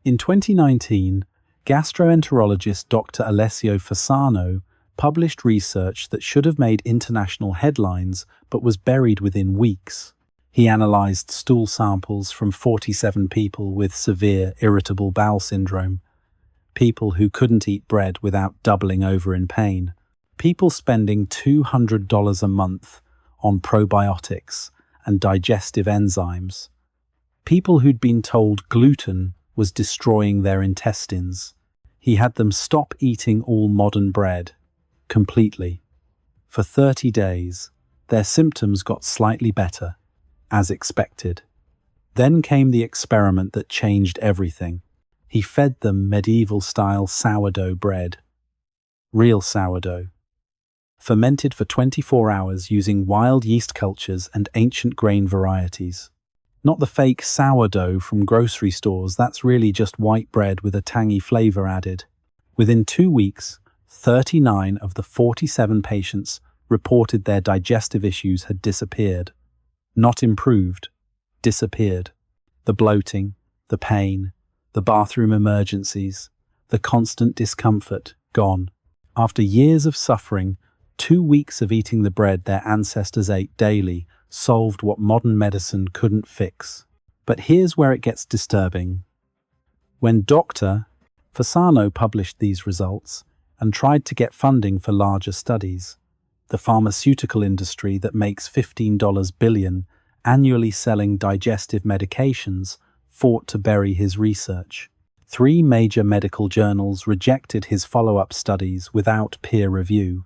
In 2019, gastroenterologist Dr. Alessio Fasano published research that should have made international headlines but was buried within weeks. He analyzed stool samples from 47 people with severe irritable bowel syndrome, people who couldn't eat bread without doubling over in pain, people spending $200 a month on probiotics and digestive enzymes, people who'd been told gluten was destroying their intestines. He had them stop eating all modern bread completely. For 30 days, their symptoms got slightly better, as expected. Then came the experiment that changed everything. He fed them medieval-style sourdough bread. Real sourdough. Fermented for 24 hours using wild yeast cultures and ancient grain varieties. Not the fake sourdough from grocery stores, that's really just white bread with a tangy flavor added. Within 2 weeks, 39 of the 47 patients reported their digestive issues had disappeared. Not improved, disappeared. The bloating, the pain, the bathroom emergencies, the constant discomfort, gone. After years of suffering, 2 weeks of eating the bread their ancestors ate daily solved what modern medicine couldn't fix. But here's where it gets disturbing. When Dr. Fasano published these results and tried to get funding for larger studies, the pharmaceutical industry that makes $15 billion annually selling digestive medications fought to bury his research. 3 major medical journals rejected his follow-up studies without peer review.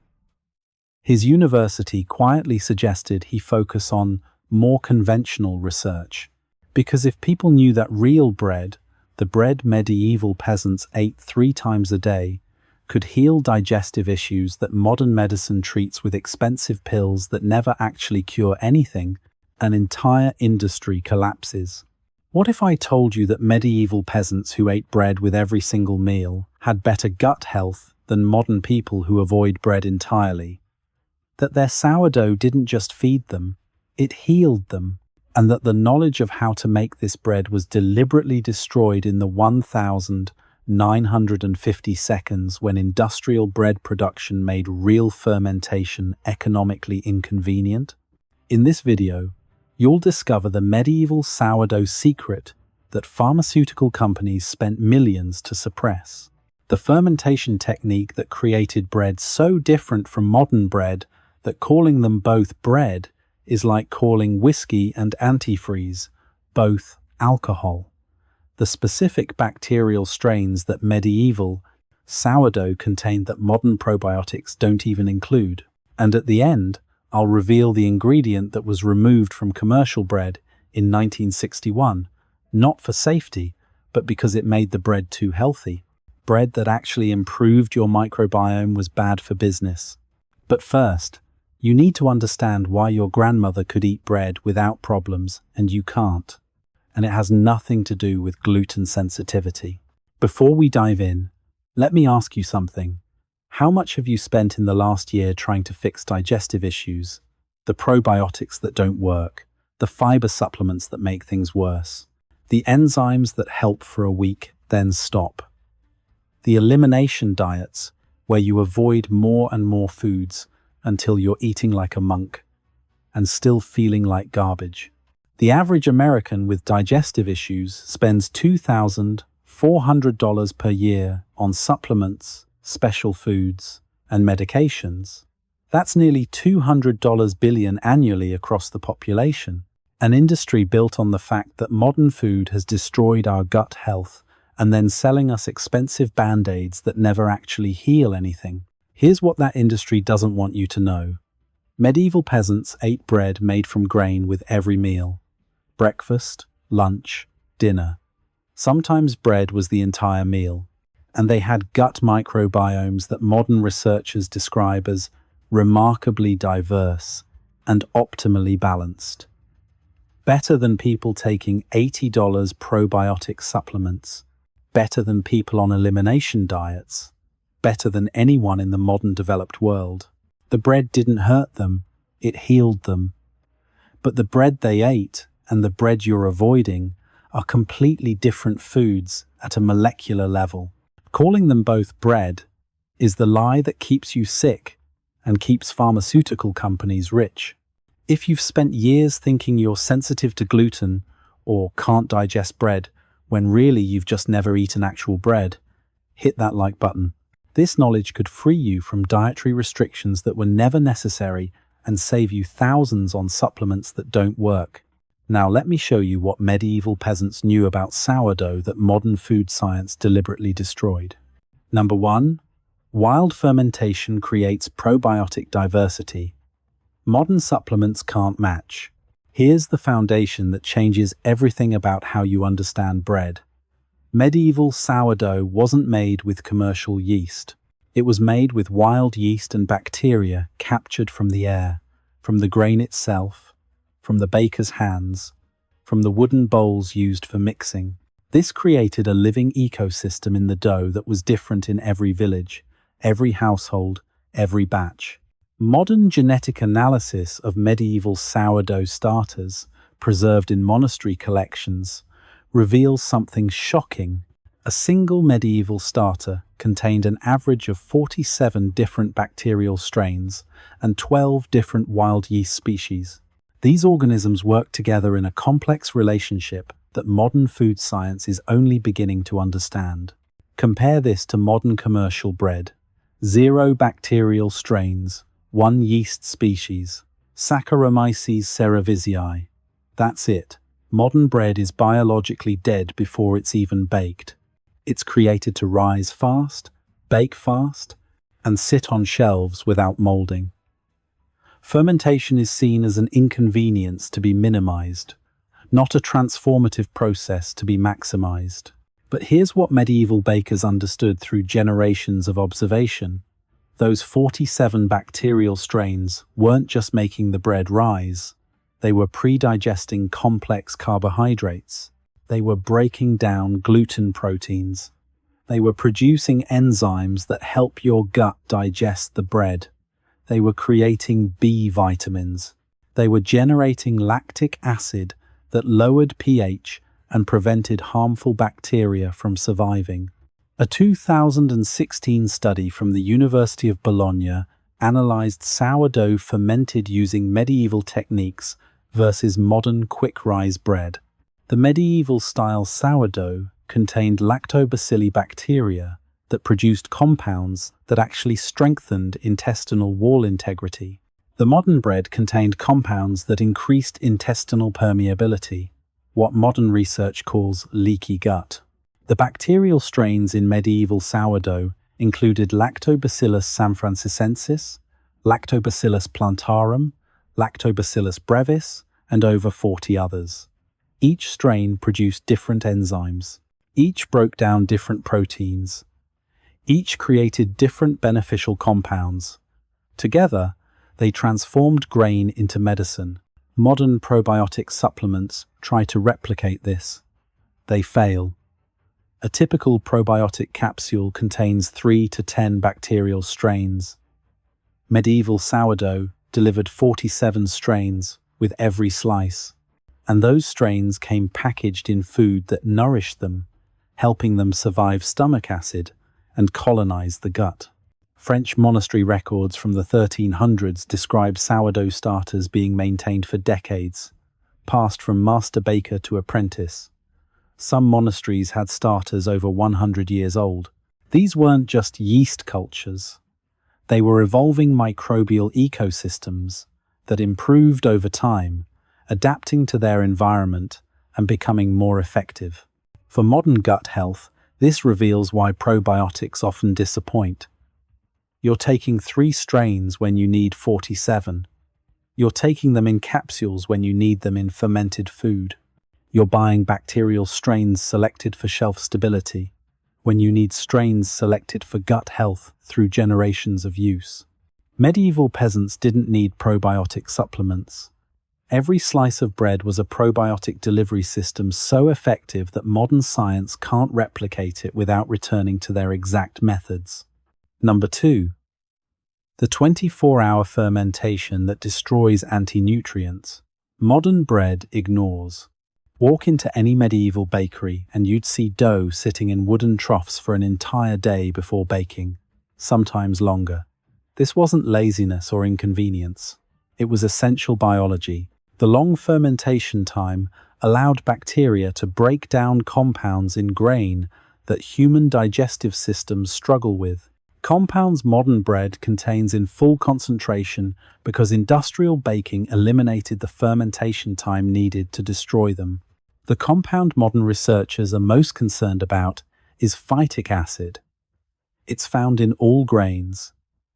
His university quietly suggested he focus on more conventional research, because if people knew that real bread, the bread medieval peasants ate 3 times a day, could heal digestive issues that modern medicine treats with expensive pills that never actually cure anything, an entire industry collapses. What if I told you that medieval peasants who ate bread with every single meal had better gut health than modern people who avoid bread entirely? That their sourdough didn't just feed them, it healed them, and that the knowledge of how to make this bread was deliberately destroyed in the 1,950 seconds when industrial bread production made real fermentation economically inconvenient? In this video, you'll discover the medieval sourdough secret that pharmaceutical companies spent millions to suppress. The fermentation technique that created bread so different from modern bread that calling them both bread is like calling whiskey and antifreeze both alcohol. The specific bacterial strains that medieval sourdough contained that modern probiotics don't even include. And at the end, I'll reveal the ingredient that was removed from commercial bread in 1961, not for safety, but because it made the bread too healthy. Bread that actually improved your microbiome was bad for business. But first, you need to understand why your grandmother could eat bread without problems and you can't. And it has nothing to do with gluten sensitivity. Before we dive in, let me ask you something. How much have you spent in the last year trying to fix digestive issues, the probiotics that don't work, the fiber supplements that make things worse, the enzymes that help for a week, then stop, the elimination diets where you avoid more and more foods until you're eating like a monk and still feeling like garbage? The average American with digestive issues spends $2,400 per year on supplements, special foods, and medications. That's nearly $200 billion annually across the population. An industry built on the fact that modern food has destroyed our gut health and then selling us expensive band-aids that never actually heal anything. Here's what that industry doesn't want you to know. Medieval peasants ate bread made from grain with every meal. Breakfast, lunch, dinner. Sometimes bread was the entire meal. And they had gut microbiomes that modern researchers describe as remarkably diverse and optimally balanced. Better than people taking $80 probiotic supplements, better than people on elimination diets, better than anyone in the modern developed world. The bread didn't hurt them, it healed them. But the bread they ate and the bread you're avoiding are completely different foods at a molecular level. Calling them both bread is the lie that keeps you sick and keeps pharmaceutical companies rich. If you've spent years thinking you're sensitive to gluten or can't digest bread, when really you've just never eaten actual bread, hit that like button. This knowledge could free you from dietary restrictions that were never necessary and save you thousands on supplements that don't work. Now let me show you what medieval peasants knew about sourdough that modern food science deliberately destroyed. Number 1. Wild fermentation creates probiotic diversity. Modern supplements can't match. Here's the foundation that changes everything about how you understand bread. Medieval sourdough wasn't made with commercial yeast. It was made with wild yeast and bacteria captured from the air, from the grain itself, from the baker's hands, from the wooden bowls used for mixing. This created a living ecosystem in the dough that was different in every village, every household, every batch. Modern genetic analysis of medieval sourdough starters, preserved in monastery collections, reveals something shocking. A single medieval starter contained an average of 47 different bacterial strains and 12 different wild yeast species. These organisms work together in a complex relationship that modern food science is only beginning to understand. Compare this to modern commercial bread. 0 bacterial strains, 1 yeast species, Saccharomyces cerevisiae. That's it. Modern bread is biologically dead before it's even baked. It's created to rise fast, bake fast, and sit on shelves without molding. Fermentation is seen as an inconvenience to be minimized, not a transformative process to be maximized. But here's what medieval bakers understood through generations of observation. Those 47 bacterial strains weren't just making the bread rise. They were pre-digesting complex carbohydrates. They were breaking down gluten proteins. They were producing enzymes that help your gut digest the bread. They were creating B vitamins. They were generating lactic acid that lowered pH and prevented harmful bacteria from surviving. A 2016 study from the University of Bologna analyzed sourdough fermented using medieval techniques versus modern quick-rise bread. The medieval-style sourdough contained lactobacilli bacteria that produced compounds that actually strengthened intestinal wall integrity. The modern bread contained compounds that increased intestinal permeability, what modern research calls leaky gut. The bacterial strains in medieval sourdough included Lactobacillus sanfrancisensis, Lactobacillus plantarum, Lactobacillus brevis, and over 40 others. Each strain produced different enzymes. Each broke down different proteins. Each created different beneficial compounds. Together, they transformed grain into medicine. Modern probiotic supplements try to replicate this. They fail. A typical probiotic capsule contains 3 to 10 bacterial strains. Medieval sourdough delivered 47 strains with every slice, and those strains came packaged in food that nourished them, helping them survive stomach acid and colonize the gut. French monastery records from the 1300s describe sourdough starters being maintained for decades, passed from master baker to apprentice. Some monasteries had starters over 100 years old. These weren't just yeast cultures. They were evolving microbial ecosystems that improved over time, adapting to their environment and becoming more effective. For modern gut health, this reveals why probiotics often disappoint. You're taking 3 strains when you need 47. You're taking them in capsules when you need them in fermented food. You're buying bacterial strains selected for shelf stability when you need strains selected for gut health through generations of use. Medieval peasants didn't need probiotic supplements. Every slice of bread was a probiotic delivery system so effective that modern science can't replicate it without returning to their exact methods. Number 2. The 24-hour fermentation that destroys anti-nutrients. Modern bread ignores. Walk into any medieval bakery and you'd see dough sitting in wooden troughs for an entire day before baking, sometimes longer. This wasn't laziness or inconvenience. It was essential biology. The long fermentation time allowed bacteria to break down compounds in grain that human digestive systems struggle with. Compounds modern bread contains in full concentration because industrial baking eliminated the fermentation time needed to destroy them. The compound modern researchers are most concerned about is phytic acid. It's found in all grains,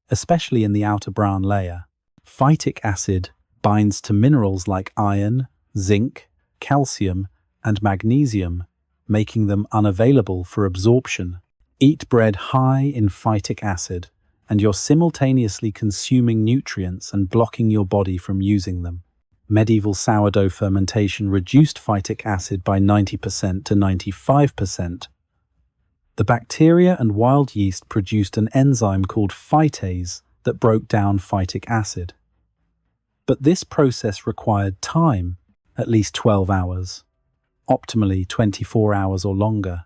especially in the outer brown layer. Phytic acid binds to minerals like iron, zinc, calcium, and magnesium, making them unavailable for absorption. Eat bread high in phytic acid, and you're simultaneously consuming nutrients and blocking your body from using them. Medieval sourdough fermentation reduced phytic acid by 90% to 95%. The bacteria and wild yeast produced an enzyme called phytase that broke down phytic acid. But this process required time, at least 12 hours, optimally 24 hours or longer.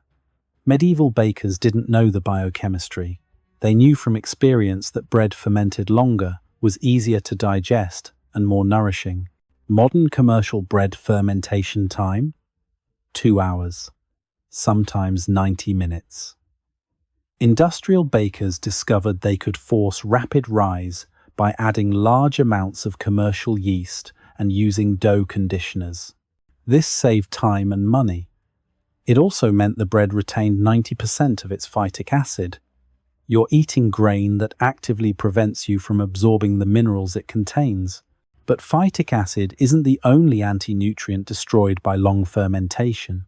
Medieval bakers didn't know the biochemistry. They knew from experience that bread fermented longer was easier to digest and more nourishing. Modern commercial bread fermentation time? 2 hours, sometimes 90 minutes. Industrial bakers discovered they could force rapid rise by adding large amounts of commercial yeast and using dough conditioners. This saved time and money. It also meant the bread retained 90% of its phytic acid. You're eating grain that actively prevents you from absorbing the minerals it contains. But phytic acid isn't the only anti-nutrient destroyed by long fermentation.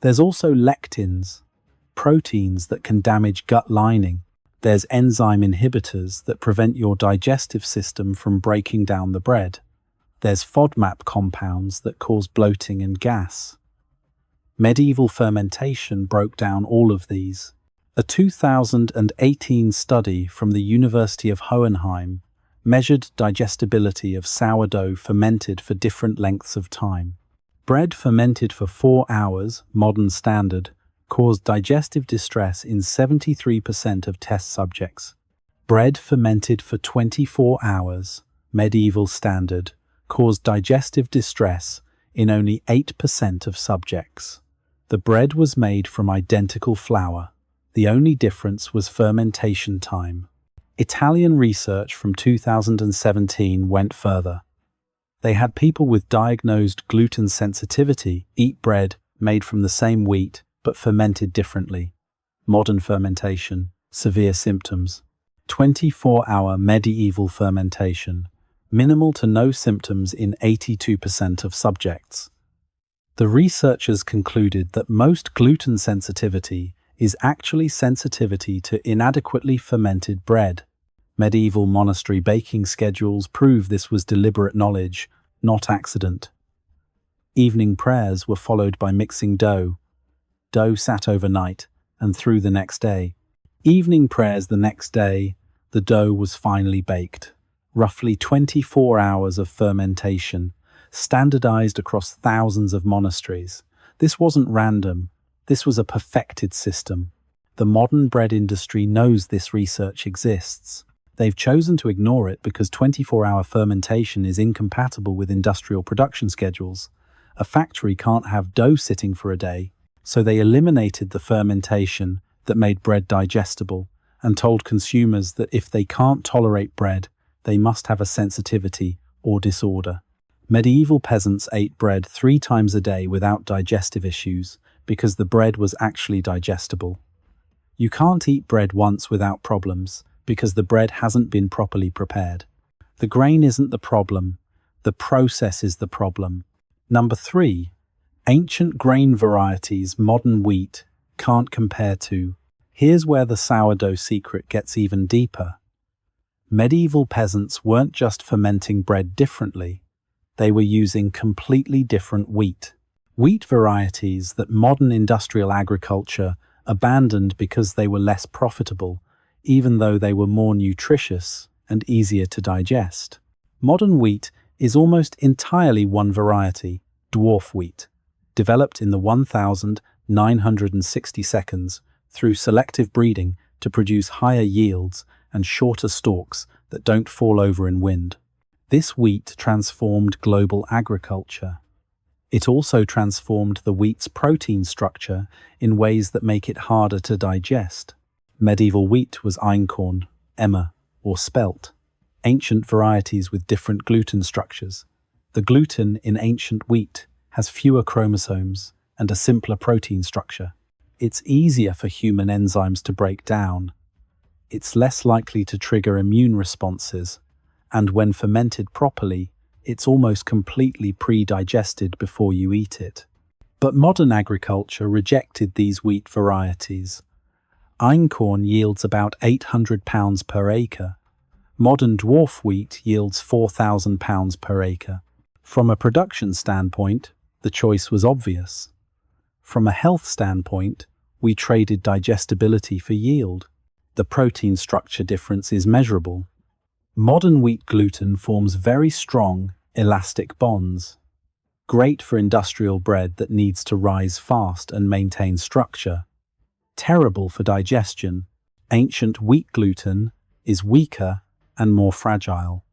There's also lectins, proteins that can damage gut lining. There's enzyme inhibitors that prevent your digestive system from breaking down the bread. There's FODMAP compounds that cause bloating and gas. Medieval fermentation broke down all of these. A 2018 study from the University of Hohenheim measured digestibility of sourdough fermented for different lengths of time. Bread fermented for 4 hours, modern standard, caused digestive distress in 73% of test subjects. Bread fermented for 24 hours, medieval standard, caused digestive distress in only 8% of subjects. The bread was made from identical flour. The only difference was fermentation time. Italian research from 2017 went further. They had people with diagnosed gluten sensitivity eat bread made from the same wheat but fermented differently. Modern fermentation, severe symptoms. 24-hour medieval fermentation, minimal to no symptoms in 82% of subjects. The researchers concluded that most gluten sensitivity is actually sensitivity to inadequately fermented bread. Medieval monastery baking schedules prove this was deliberate knowledge, not accident. Evening prayers were followed by mixing dough. Dough sat overnight and through the next day. Evening prayers the next day, the dough was finally baked. Roughly 24 hours of fermentation, standardized across thousands of monasteries. This wasn't random. This was a perfected system. The modern bread industry knows this research exists. They've chosen to ignore it because 24-hour fermentation is incompatible with industrial production schedules. A factory can't have dough sitting for a day, so they eliminated the fermentation that made bread digestible and told consumers that if they can't tolerate bread, they must have a sensitivity or disorder. Medieval peasants ate bread 3 times a day without digestive issues because the bread was actually digestible. You can't eat bread once without problems because the bread hasn't been properly prepared. The grain isn't the problem, the process is the problem. Number 3, ancient grain varieties modern wheat can't compare to. Here's where the sourdough secret gets even deeper. Medieval peasants weren't just fermenting bread differently, they were using completely different wheat. Wheat varieties that modern industrial agriculture abandoned because they were less profitable, even though they were more nutritious and easier to digest. Modern wheat is almost entirely one variety, dwarf wheat, developed in the 1960 seconds through selective breeding to produce higher yields and shorter stalks that don't fall over in wind. This wheat transformed global agriculture. It also transformed the wheat's protein structure in ways that make it harder to digest. Medieval wheat was einkorn, emmer, or spelt, ancient varieties with different gluten structures. The gluten in ancient wheat has fewer chromosomes and a simpler protein structure. It's easier for human enzymes to break down. It's less likely to trigger immune responses, and when fermented properly, it's almost completely pre-digested before you eat it. But modern agriculture rejected these wheat varieties. Einkorn yields about 800 pounds per acre. Modern dwarf wheat yields 4,000 pounds per acre. From a production standpoint, the choice was obvious. From a health standpoint, we traded digestibility for yield. The protein structure difference is measurable. Modern wheat gluten forms very strong, elastic bonds. Great for industrial bread that needs to rise fast and maintain structure. Terrible for digestion. Ancient wheat gluten is weaker and more fragile.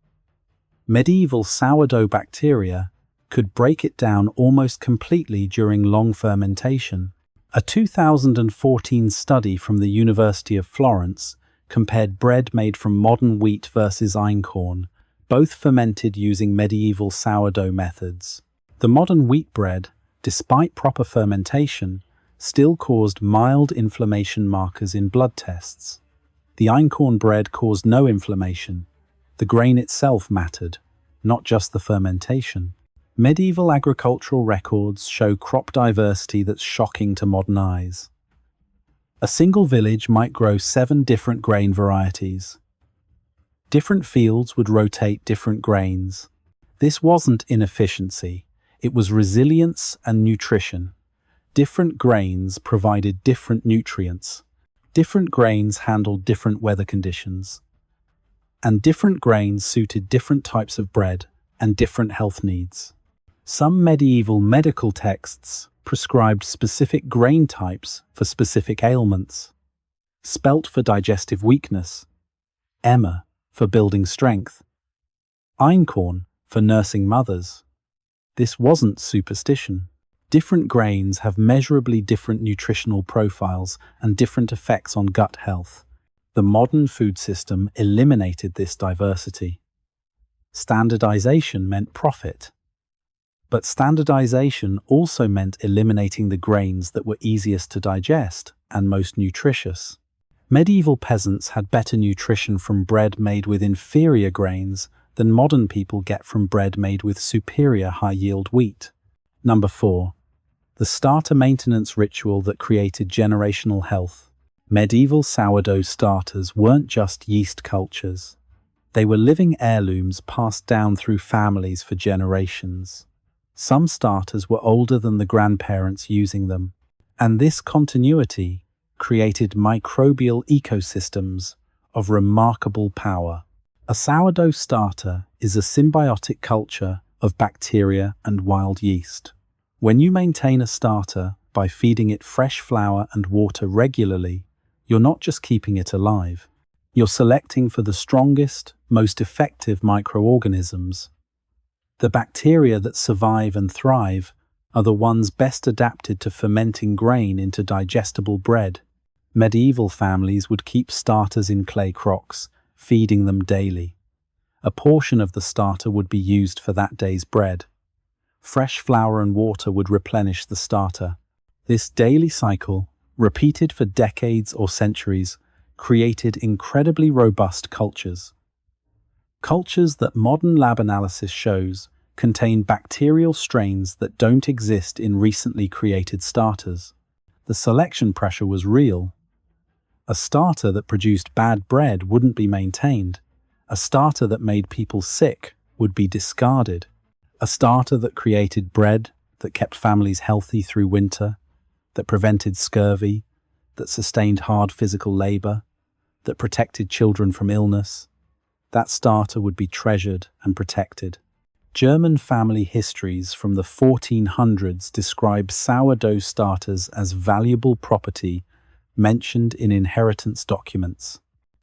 Medieval sourdough bacteria could break it down almost completely during long fermentation. A 2014 study from the University of Florence compared bread made from modern wheat versus einkorn, both fermented using medieval sourdough methods. The modern wheat bread, despite proper fermentation, still caused mild inflammation markers in blood tests. The einkorn bread caused no inflammation. The grain itself mattered, not just the fermentation. Medieval agricultural records show crop diversity that's shocking to modern eyes. A single village might grow 7 different grain varieties. Different fields would rotate different grains. This wasn't inefficiency, it was resilience and nutrition. Different grains provided different nutrients. Different grains handled different weather conditions. And different grains suited different types of bread and different health needs. Some medieval medical texts prescribed specific grain types for specific ailments. Spelt for digestive weakness, emmer for building strength, einkorn for nursing mothers. This wasn't superstition. Different grains have measurably different nutritional profiles and different effects on gut health. The modern food system eliminated this diversity. Standardization meant profit. But standardization also meant eliminating the grains that were easiest to digest and most nutritious. Medieval peasants had better nutrition from bread made with inferior grains than modern people get from bread made with superior high-yield wheat. Number 4. The starter maintenance ritual that created generational health. Medieval sourdough starters weren't just yeast cultures. They were living heirlooms passed down through families for generations. Some starters were older than the grandparents using them, and this continuity created microbial ecosystems of remarkable power. A sourdough starter is a symbiotic culture of bacteria and wild yeast. When you maintain a starter by feeding it fresh flour and water regularly, you're not just keeping it alive. You're selecting for the strongest, most effective microorganisms. The bacteria that survive and thrive are the ones best adapted to fermenting grain into digestible bread. Medieval families would keep starters in clay crocks, feeding them daily. A portion of the starter would be used for that day's bread. Fresh flour and water would replenish the starter. This daily cycle, repeated for decades or centuries, created incredibly robust cultures. Cultures that modern lab analysis shows contain bacterial strains that don't exist in recently created starters. The selection pressure was real. A starter that produced bad bread wouldn't be maintained. A starter that made people sick would be discarded. A starter that created bread that kept families healthy through winter, that prevented scurvy, that sustained hard physical labor, that protected children from illness, that starter would be treasured and protected. German family histories from the 1400s describe sourdough starters as valuable property mentioned in inheritance documents.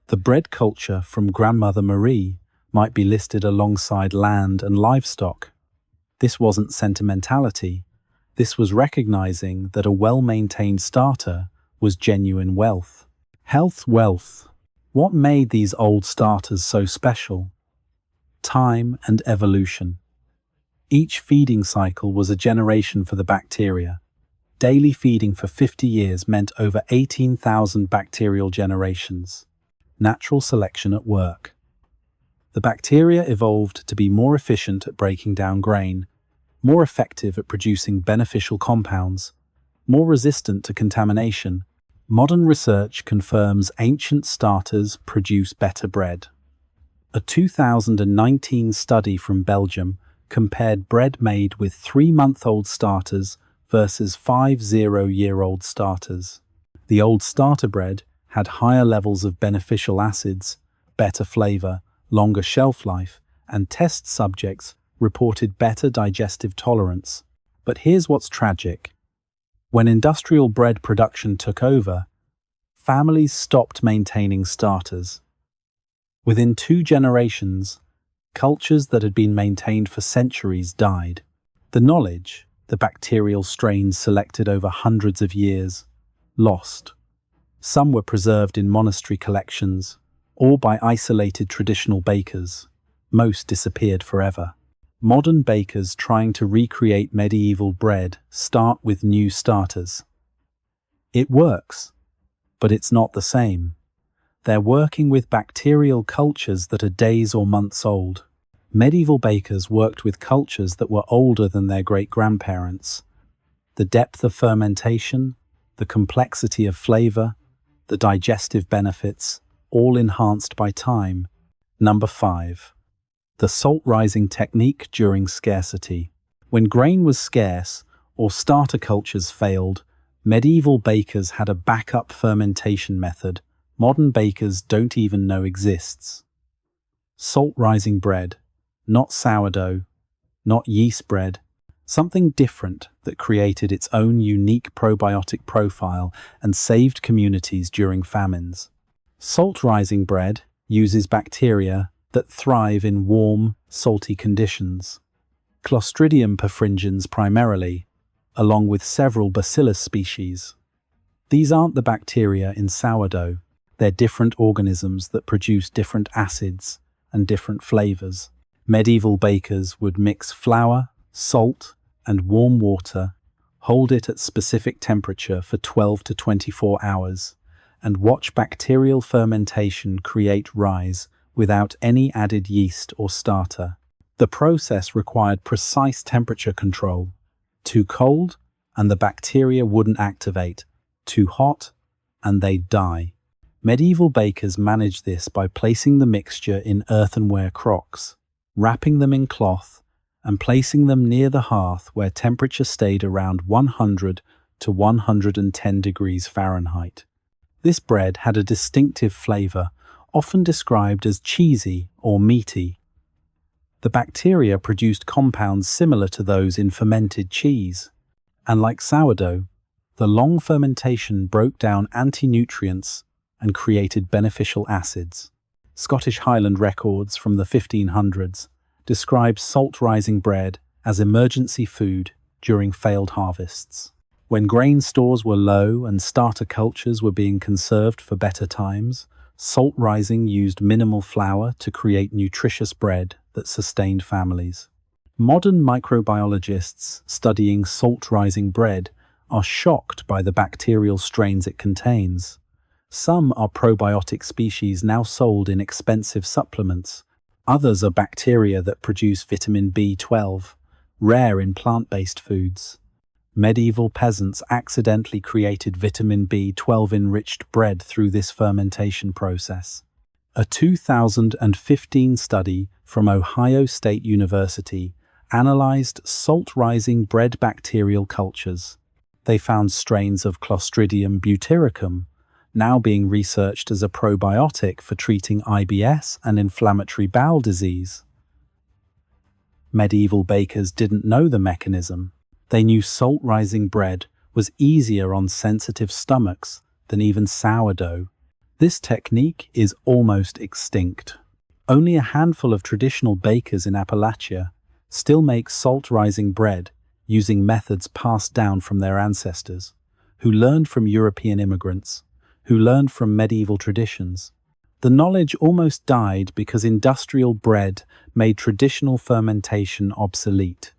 The bread culture from Grandmother Marie might be listed alongside land and livestock. This wasn't sentimentality. This was recognizing that a well-maintained starter was genuine wealth. Wealth. What made these old starters so special? Time and evolution. Each feeding cycle was a generation for the bacteria. Daily feeding for 50 years meant over 18,000 bacterial generations. Natural selection at work. The bacteria evolved to be more efficient at breaking down grain, more effective at producing beneficial compounds, more resistant to contamination. Modern research confirms ancient starters produce better bread. A 2019 study from Belgium compared bread made with 3-month-old starters versus 50-year-old starters. The old starter bread had higher levels of beneficial acids, better flavor, longer shelf life, and test subjects reported better digestive tolerance. But here's what's tragic. When industrial bread production took over, families stopped maintaining starters. Within 2 generations, cultures that had been maintained for centuries died. The knowledge, the bacterial strains selected over hundreds of years, lost. Some were preserved in monastery collections, or by isolated traditional bakers. Most disappeared forever. Modern bakers trying to recreate medieval bread start with new starters. It works, but it's not the same. They're working with bacterial cultures that are days or months old. Medieval bakers worked with cultures that were older than their great-grandparents. The depth of fermentation, the complexity of flavor, the digestive benefits, all enhanced by time. Number 5. The salt rising technique during scarcity. When grain was scarce or starter cultures failed, medieval bakers had a backup fermentation method modern bakers don't even know exists. Salt rising bread, not sourdough, not yeast bread, something different that created its own unique probiotic profile and saved communities during famines. Salt rising bread uses bacteria that thrive in warm, salty conditions. Clostridium perfringens primarily, along with several bacillus species. These aren't the bacteria in sourdough. They're different organisms that produce different acids and different flavors. Medieval bakers would mix flour, salt, and warm water, hold it at specific temperature for 12 to 24 hours, and watch bacterial fermentation create rise without any added yeast or starter. The process required precise temperature control. Too cold, and the bacteria wouldn't activate. Too hot, and they'd die. Medieval bakers managed this by placing the mixture in earthenware crocks, wrapping them in cloth, and placing them near the hearth where temperature stayed around 100 to 110 degrees Fahrenheit. This bread had a distinctive flavor, often described as cheesy or meaty. The bacteria produced compounds similar to those in fermented cheese, and like sourdough, the long fermentation broke down anti-nutrients and created beneficial acids. Scottish Highland records from the 1500s describe salt-rising bread as emergency food during failed harvests. When grain stores were low and starter cultures were being conserved for better times, salt rising used minimal flour to create nutritious bread that sustained families. Modern microbiologists studying salt-rising bread are shocked by the bacterial strains it contains. Some are probiotic species now sold in expensive supplements. Others are bacteria that produce vitamin B12, rare in plant-based foods. Medieval peasants accidentally created vitamin B12-enriched bread through this fermentation process. A 2015 study from Ohio State University analyzed salt-rising bread bacterial cultures. They found strains of Clostridium butyricum, now being researched as a probiotic for treating IBS and inflammatory bowel disease. Medieval bakers didn't know the mechanism. They knew salt-rising bread was easier on sensitive stomachs than even sourdough. This technique is almost extinct. Only a handful of traditional bakers in Appalachia still make salt-rising bread using methods passed down from their ancestors, who learned from European immigrants, who learned from medieval traditions. The knowledge almost died because industrial bread made traditional fermentation obsolete.